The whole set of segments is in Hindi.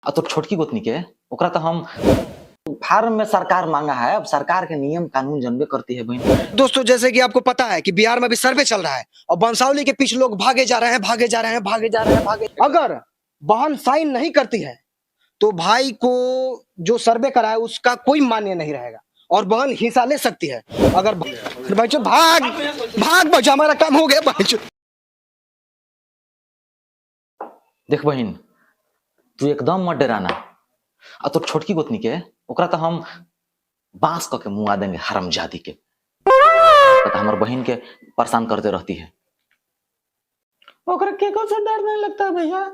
तो छोटकी गोतनी के ओकरा तो हम फार्म में सरकार मांगा है। अब सरकार के नियम कानून जनबे करती है बहन। दोस्तों जैसे कि आपको पता है कि बिहार में भी सर्वे चल रहा है और बंसावली के पीछे लोग भागे जा रहे हैं भागे जा रहे हैं भागे जा रहे हैं भागे। अगर बहन साइन नहीं करती है तो भाई को जो सर्वे करा है उसका कोई मान्य नहीं रहेगा और बहन हिस्सा ले सकती है। अगर भाई चो भाग भाग बचा, हमारा काम हो गया भाई चो। देख बहन, तू एकदम मत डराना। तो छोटकी गोतनी के ओकरा तो हम बांस क के मुआ देंगे हरामजादी के। तो हमार बहन के परेशान करते रहती है। ओकरा केको से डर नहीं लगता भैया?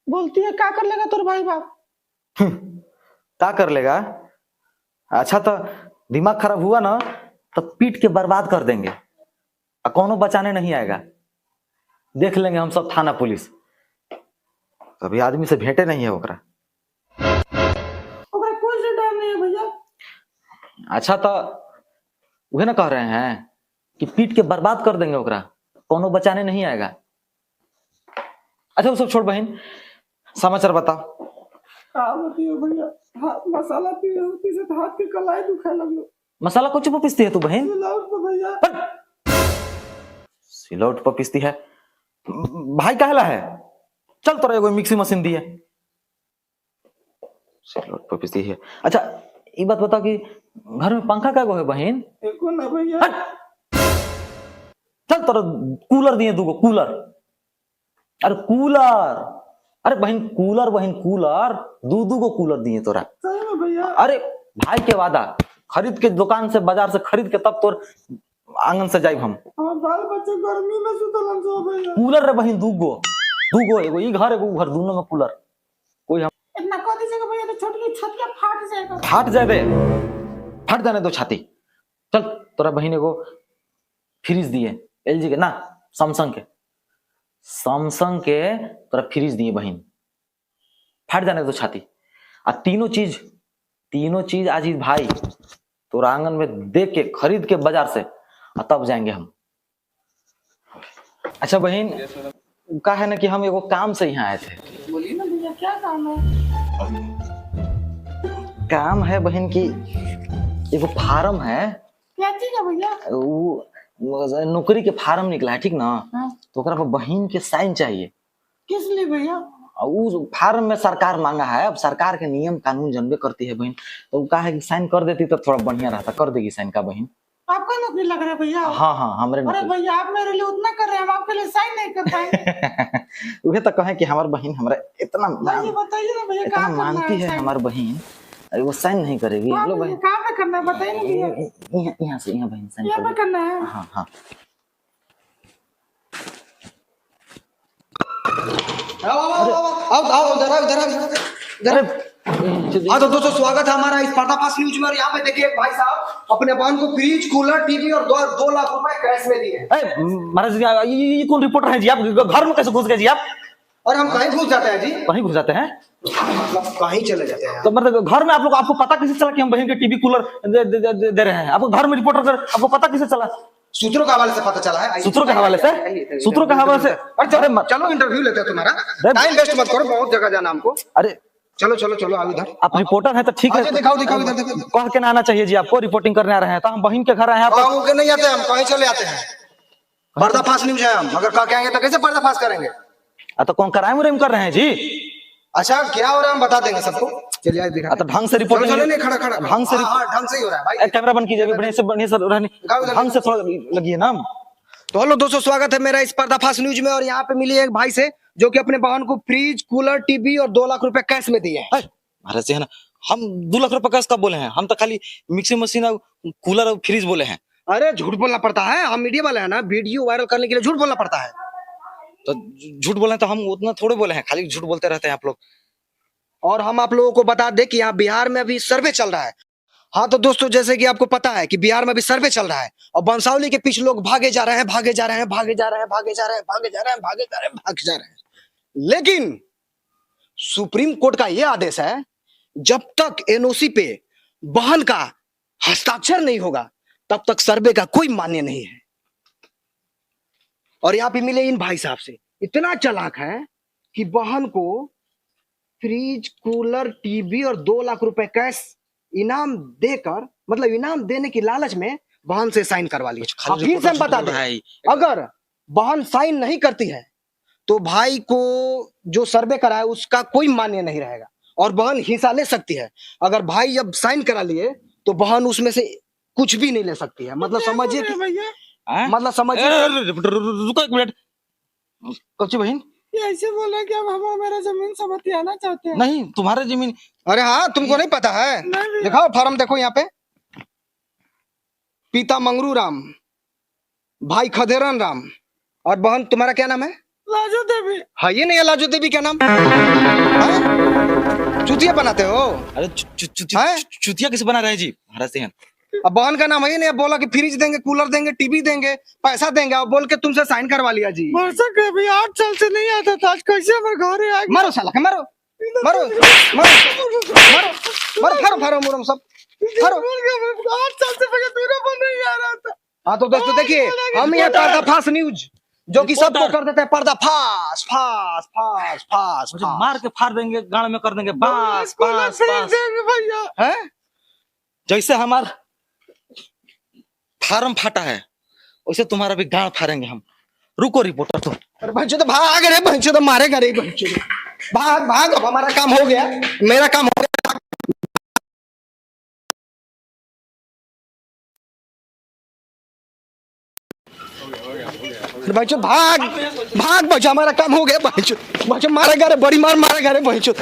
बोलती है क्या कर लेगा तोर भाई बाप? क्या कर लेगा? अच्छा तो दिमाग खराब हुआ ना तो पीट के बर्बाद कर देंगे और कौनो बचाने नहीं आएगा। देख लेंगे हम सब थाना पुलिस। कभी आदमी से भेंटे नहीं है ओकरा। ओकरा कोई से डर नहीं है भैया। अच्छा तो वह ना कह रहे हैं कि पीट के बर्बाद कर देंगे ओकरा, कौनो बचाने नहीं आएगा। अच्छा वो सब छोड़ बहन, समाचार बताओ। बताइए भैया, मसाला पी रही होती से हाथ के कलाई दुखा लगलो। मसाला को चुप पीसती है तू बहन? सिलौट पे भैया। सिलौट पर पीसती है? भाई कहला है, चल तोरा एगो मिक्सी मशीन दी है, सिलौट पर पीसती है। अच्छा ये बात बताओ कि घर में पंखा क्या है बहन? एको ना भैया। चल तोरा कूलर दिए दूगो कूलर। अरे कूलर, अरे बहन कूलर, बहन कूलर, दू गो कूलर दिए तोरा। सही में भैया? अरे भाई के वादा, खरीद के दुकान से बाजार से खरीद के तब तोर आंगन से जाइब हम। बाल बच्चे गर्मी में सुतलन सो भैया। कूलर रे बहन दूगो, एगो ई घर एगो घर, दोनों में कूलर। कोई हम इतना कह दीजिएगा भैया तो छोटी छतिया फाट जाएगा। फाट जाए दे, फट जाने दो छाती। चल तोरा बहन एगो फ्रिज दिए एलजी के ना, सैमसंग के तोरा फ्रिज दिए बहन, फट जाने दो छाती। आ तीनों चीज आज ही भाई तोरा आंगन में देख के खरीद के बाजार से तब जाएंगे हम। अच्छा बहन, का है ना कि हम एगो काम से यहाँ आए थे। बोलिए ना भैया, क्या काम है? काम है बहन की एगो फार्म है। क्या चीज है भैया? वो नौकरी के फार्म निकला है, ठीक ना? हाँ। तो ओकरा पर बहन के साइन चाहिए। किस लिए भैया? उस फार्म में सरकार मांगा है। अब सरकार के नियम कानून जनबे करती है बहन, तो कहा है कि साइन कर देती तो थोड़ा बढ़िया रहता। कर देगी साइन का बहन? आपका नौकरी लग रहा है भैया? हाँ हमरे अरे भैया आप मेरे लिए उतना कर रहे हैं, हम आपके लिए साइन नहीं कर पाए। वही तो कहे कि हमार बहन हमरा इतना बताइए ना भैया, इतना कहाँ करना मानती है sign? हमार बहन, अरे वो साइन नहीं करेगी। हाँ लो भैया, बहन, कहाँ पे करना है बताइए ना भैया। यहाँ से यहाँ बहन साइन यहाँ कर पे दे। करना है? हाँ आओ इधर। हाँ तो दोस्तों स्वागत है हमारा इस पर्दाफाश न्यूज में। और यहाँ पे देखिए भाई साहब अपने बहन को फ्रिज, कूलर, टीवी और 2 लाख रुपए कैश में दिए। महाराज जी, ये कौन रिपोर्टर है जी? आप घर में कैसे घुस गए जी आप? और हम कहीं घुस जाते हैं जी? कहीं घुस जाते हैं? मतलब कहीं चले जाते हैं। तो मतलब घर में आप लोग, आपको पता कैसे चला कि हम बहन के टीवी कूलर दे रहे हैं? आपको घर में रिपोर्टर कर, आपको पता कैसे चला? सूत्रों के हवाले से पता चला है। सूत्रों के हवाले से? अरे चलो इंटरव्यू लेते हैं तुम्हारा, टाइम वेस्ट मत करो, बहुत जगह जाना हमको। अरे चलो आओ इधर। आप रिपोर्टर हैं तो ठीक है, दिखाओ इधर देखो। कह के ना आना चाहिए जी आपको। रिपोर्टिंग करने आ रहे हैं तो हम बहन के घर आए हैं। गाँव के नहीं आते, हम कहीं चले आते हैं। पर्दाफाश न्यूज है, हम अगर कह के आएंगे तो कैसे पर्दाफाश करेंगे? तो कौन क्राइम कर रहे हैं जी? अच्छा क्या हो रहा है हम बता देंगे सबको। चलिए आज दिखा। तो ढंग से रिपोर्टिंग, नहीं खड़ा ढंग से ढंग से ही हो रहा है भाई। कैमरा बंद कीजिए, बढ़िया से ढंग से थोड़ा लगिए ना। तो हेलो दोस्तों, स्वागत है मेरा इस पर्दाफाश न्यूज में। और यहाँ पे मिली एक भाई से जो कि अपने बहन को फ्रिज, कूलर, टीवी और 2 लाख रुपए कैश में दिए। महाराज जी है ना, हम 2 लाख रुपए कैश कब बोले हैं? हम तो खाली मिक्सी मशीन और कूलर और फ्रिज बोले हैं। अरे झूठ बोलना पड़ता है, हम मीडिया वाले हैं ना, वीडियो वायरल करने के लिए झूठ बोलना पड़ता है। तो झूठ बोले तो हम उतना थोड़े बोले हैं, खाली झूठ बोलते रहते हैं आप लोग। और हम आप लोगों को बता दें कि यहाँ बिहार में अभी सर्वे चल रहा है। हाँ तो दोस्तों जैसे कि आपको पता है कि बिहार में भी सर्वे चल रहा है और बंसावली के पीछे लोग भागे जा रहे हैं भागे जा रहे हैं भागे जा रहे हैं भागे जा रहे हैं भागे जा रहे हैं भागे जा रहे हैं भागे जा रहे हैं। लेकिन सुप्रीम कोर्ट का यह आदेश है, जब तक एनओसी पे बहन का हस्ताक्षर नहीं होगा तब तक सर्वे का कोई मान्य नहीं है। और यहाँ पे मिले इन भाई साहब से इतना चालाक है कि बहन को फ्रिज, कूलर, टीवी और 2 लाख रुपए कैश इनाम देकर, मतलब इनाम देने की लालच में बहन से साइन करवा लिया। अब फिर से हम बता दें, अगर बहन साइन नहीं करती है तो भाई को जो सर्वे करा है उसका कोई मान्य नहीं रहेगा और बहन हिस्सा ले सकती है। अगर भाई जब साइन करा लिए तो बहन उसमें से कुछ भी नहीं ले सकती है। मतलब समझिए कि भैया मतलब समझिए रुको एक मिनट। कच्ची बहन ये ऐसे बोला कि अब हम मेरा जमीन सब हथियाना चाहते हैं। नहीं, तुम्हारे जमीन। अरे हाँ, तुमको नहीं पता है? नहीं भैया। दिखाओ फॉर्म, देखो यहाँ पे, पिता मंगरू राम, भाई खदेरन राम और बहन तुम्हारा क्या नाम है? लाजो देवी। हाँ, ये नहीं है लाजो देवी, क्या नाम? हाँ? चुतिया बनाते हो? अरे हैं? चुतिया किसे बना रहे जी महाराज सिंह? अब बहन का नाम है ही नहीं, अब बोला कि फ्रिज देंगे, कूलर देंगे, टीवी देंगे, पैसा देंगे, अब बोल के तुमसे साइन करवा लिया जी। वर्षा के भी 8 साल से नहीं आता था, आज कैसे हमारे घर आ गया? मारो साला के, मारो मारो मारो मारो मारो, फारो फारो मुरम सब फारो। 8 साल से भैया दूर पर नहीं आ रहा था। हाँ तो दोस्तों देखिए, हम ये पर्दाफाश न्यूज जो कि सबको कर देते हैं, पर्दाफाश फाश फाश फाश मुझे मार के फाड़ देंगे, गाड़ में कर देंगे बास बास बास। भैया हैं? जैसे हमारा फार्म फाटा है वैसे तुम्हारा भी गाड़ फाड़ेंगे हम। रुको रिपोर्टर तुम। अरे बच्चों तो भाग रहे, बच्चों तो मारेगा रे, बच्चों भाग भाग, अब हमारा काम हो गया, मेरा काम हो गया। बच्चों भाग भाग, बच्चों हमारा काम हो गया, बच्चों बच्चों मारेगा रे, बड़ी मार मारेगा रे बच्चों।